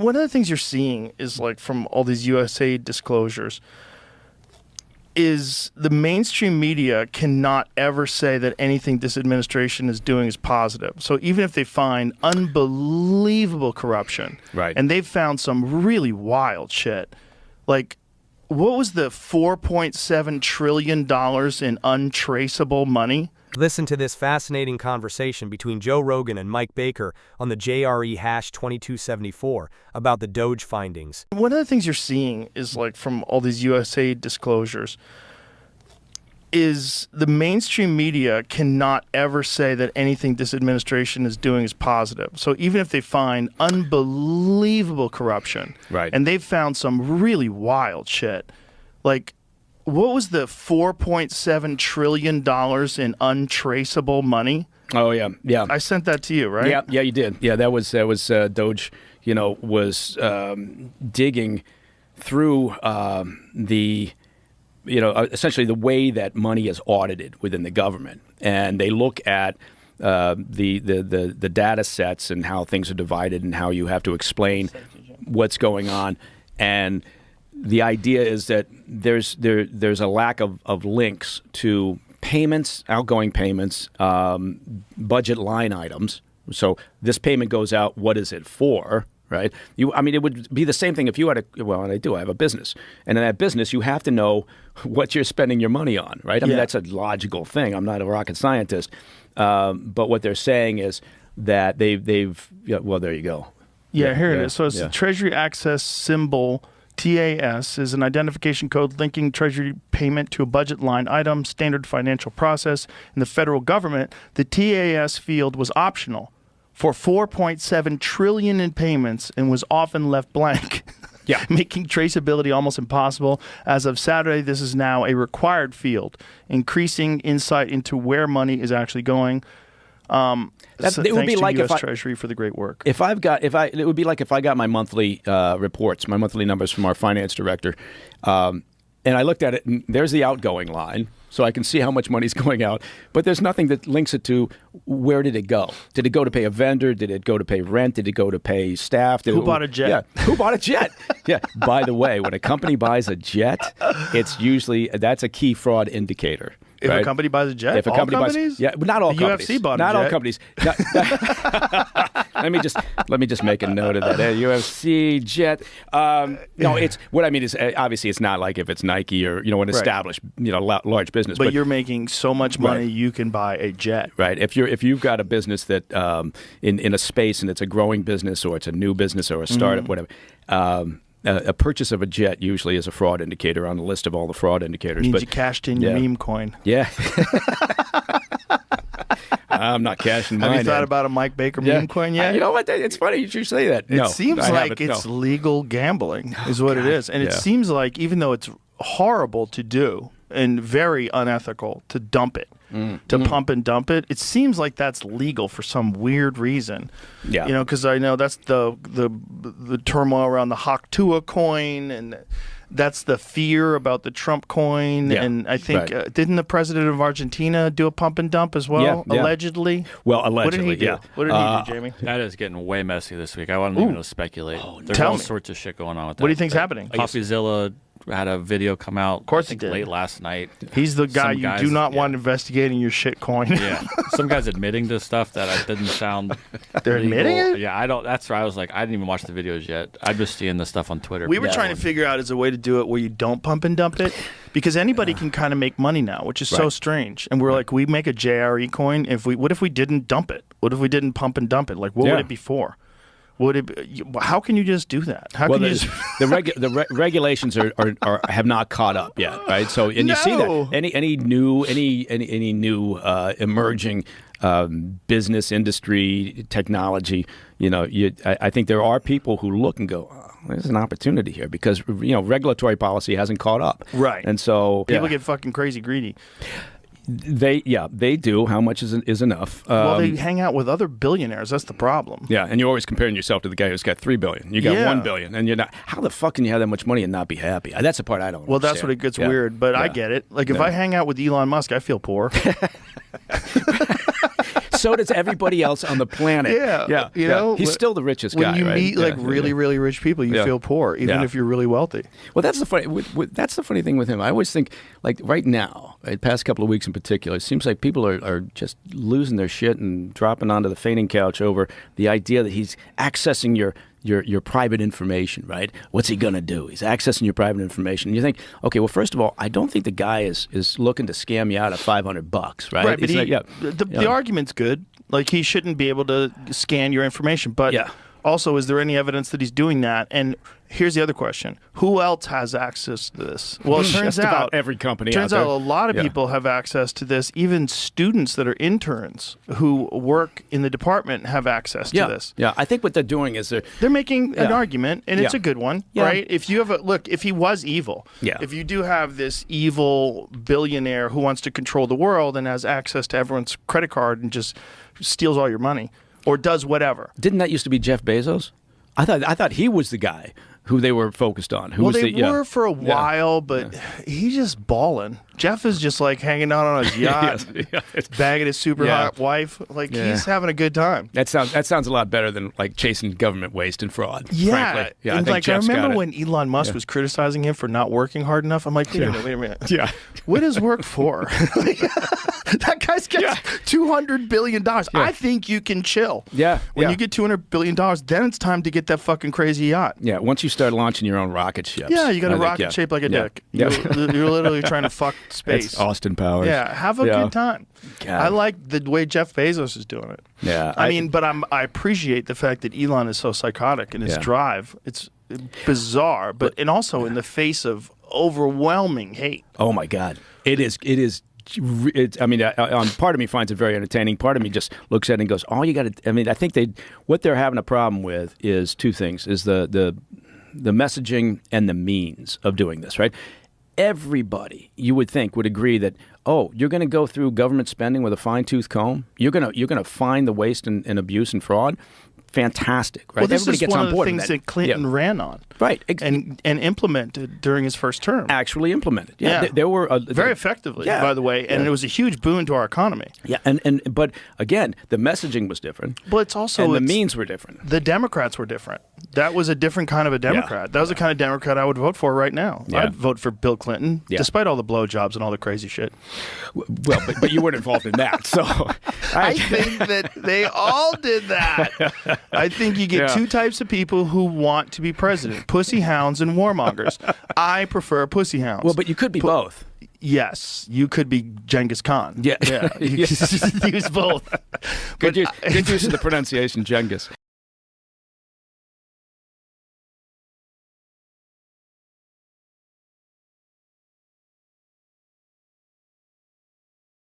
one of the things you're seeing is like from all these USA disclosures is the mainstream media cannot ever say that anything this administration is doing is positive. So even if they find unbelievable corruption, right, and they've found some really wild shit, like what was the $4.7 trillion in untraceable money? Listen to this fascinating conversation between Joe Rogan and Mike Baker on the JRE hash 2274 about the Doge findings. One of the things you're seeing is like from all these USA disclosures is the mainstream media cannot ever say that anything this administration is doing is positive. So even if they find unbelievable corruption, right, and they've found some really wild shit, like what was the $4.7 trillion in untraceable money? Oh yeah, yeah. I sent that to you, right? Yeah, yeah, you did. Yeah, that was Doge. You know, was digging through the, you know, essentially the way that money is audited within the government, and they look at the data sets and how things are divided and how you have to explain what's going on. And the idea is that there's a lack of links to payments, outgoing payments, budget line items. So this payment goes out. What is it for? Right? I mean, it would be the same thing if you had well, and I have a business, and in that business, you have to know what you're spending your money on, right? I mean, that's a logical thing. I'm not a rocket scientist, but what they're saying is that they've well, there you go. Yeah, here it is. So it's the Treasury Access Symbol. TAS is an identification code linking Treasury payment to a budget line item, standard financial process. In the federal government, the TAS field was optional for $4.7 trillion in payments and was often left blank, making traceability almost impossible. As of Saturday, this is now a required field, increasing insight into where money is actually going. It would be like US Treasury for the great work. It would be like if I got my monthly reports, my monthly numbers from our finance director, and I looked at it, and there's the outgoing line, so I can see how much money's going out. But there's nothing that links it to where did it go? Did it go to pay a vendor? Did it go to pay rent? Did it go to pay staff? Who bought a jet? Yeah, who bought a jet? Yeah. By the way, when a company buys a jet, that's a key fraud indicator. If a company buys a jet, if a company companies? Buys, not all the companies. UFC bought not a jet. all companies. Let me just make a note of that. UFC jet. No, it's what I mean is obviously it's not like if it's Nike or an established large business. But you're making so much money you can buy a jet. Right. If you've got a business that in a space and it's a growing business or it's a new business or a startup, whatever. A purchase of a jet usually is a fraud indicator on the list of all the fraud indicators. Means you cashed in your meme coin. Yeah. I'm not cashing mine. Have you thought about a Mike Baker meme coin yet? You know what? It's funny you should say that. It seems like it's legal gambling is what it is. And it seems like even though it's horrible to do and very unethical to dump it, to pump and dump it, it seems like that's legal for some weird reason. Yeah. Because I know that's the turmoil around the Haktua coin, and that's the fear about the Trump coin. Yeah. And I think, didn't the president of Argentina do a pump and dump as well, allegedly? Well, allegedly, what did he do? What did he do, Jamie? That is getting way messy this week. I wasn't even going to speculate. There's all sorts of shit going on with that. What do you think's happening? Coffeezilla had a video come out, of course, late last night. He's the guy you do not want investigating your shit coin. Yeah, some guys admitting to stuff that didn't sound. They're legal. admitting it. Yeah, I don't. That's why I was like, I didn't even watch the videos yet. I'm just seeing the stuff on Twitter. We were trying to figure out as a way to do it where you don't pump and dump it, because anybody can kind of make money now, which is so strange. And we're like, we make a JRE coin. What if we didn't dump it? What if we didn't pump and dump it? Like, what would it be for? How can you just do that? How can you just... the regulations have not caught up yet, right? So you see that any new emerging business, industry, technology, I think there are people who look and go, oh, there's an opportunity here because regulatory policy hasn't caught up, right? And so people get fucking crazy greedy. They do. How much is enough? Well, they hang out with other billionaires. That's the problem. Yeah, and you're always comparing yourself to the guy who's got $3 billion. You got $1 billion, and you're not. How the fuck can you have that much money and not be happy? That's the part I don't. Well, that's what it gets weird. But I get it. Like if I hang out with Elon Musk, I feel poor. so does everybody else on the planet. Yeah. You know, he's still the richest guy. When you right? meet like really, really rich people, you feel poor, even if you're really wealthy. Well, that's the funny thing with him. I always think, like right now, the past couple of weeks in particular, it seems like people are just losing their shit and dropping onto the fainting couch over the idea that he's accessing your private information, right? What's he going to do? He's accessing your private information. And you think, okay, well, first of all, I don't think the guy is looking to scam you out of $500, right? Right, but the argument's good. Like, he shouldn't be able to scan your information. But also, is there any evidence that he's doing that? And here's the other question. Who else has access to this? Well, it turns out about every company turns out out a lot of people have access to this. Even students that are interns who work in the department have access to this. Yeah, I think what they're doing is they're making an argument, and it's a good one, right? If you have if he was evil, if you do have this evil billionaire who wants to control the world and has access to everyone's credit card and just steals all your money or does whatever. Didn't that used to be Jeff Bezos? I thought he was the guy who they were focused on. They were for a while, but he's just balling. Jeff is just like hanging out on his yacht, bagging his super hot wife. Like he's having a good time. That sounds a lot better than like chasing government waste and fraud. Yeah, frankly. And I remember when Elon Musk was criticizing him for not working hard enough. I'm like, wait a minute. Yeah, what does work for? That guy's gets $200 billion. I think you can chill. Yeah. When you get $200 billion, then it's time to get that fucking crazy yacht. Yeah. Once you start launching your own rocket ships. Yeah, you got a rocket shaped like a dick. You're literally trying to fuck space. That's Austin Powers. Yeah, have a good time. God. I like the way Jeff Bezos is doing it. Yeah. I mean, but I appreciate the fact that Elon is so psychotic in his drive. It's bizarre, and also in the face of overwhelming hate. Oh my God. It is. I mean, part of me finds it very entertaining. Part of me just looks at it and goes, "All you got to." I mean, I think what they're having a problem with is two things: is the messaging and the means of doing this. Right? Everybody, you would think, would agree that you're going to go through government spending with a fine-tooth comb. You're going to find the waste and abuse and fraud. Fantastic, right? Well, this Everybody is gets one on of the board things that Clinton ran on, right? And implemented during his first term. Actually implemented, There were very effectively, by the way, and it was a huge boon to our economy. Yeah, but again, the messaging was different. But it's also the means were different. The Democrats were different. That was a different kind of a Democrat. That was the kind of Democrat I would vote for right now. Yeah. I'd vote for Bill Clinton, despite all the blowjobs and all the crazy shit. Well, but you weren't involved in that, so I think that they all did that. I think you get two types of people who want to be president: pussy hounds and warmongers. I prefer pussy hounds. Well, but you could be both. Yes, you could be Genghis Khan. Yeah. You could use both. Good use of the pronunciation, Genghis.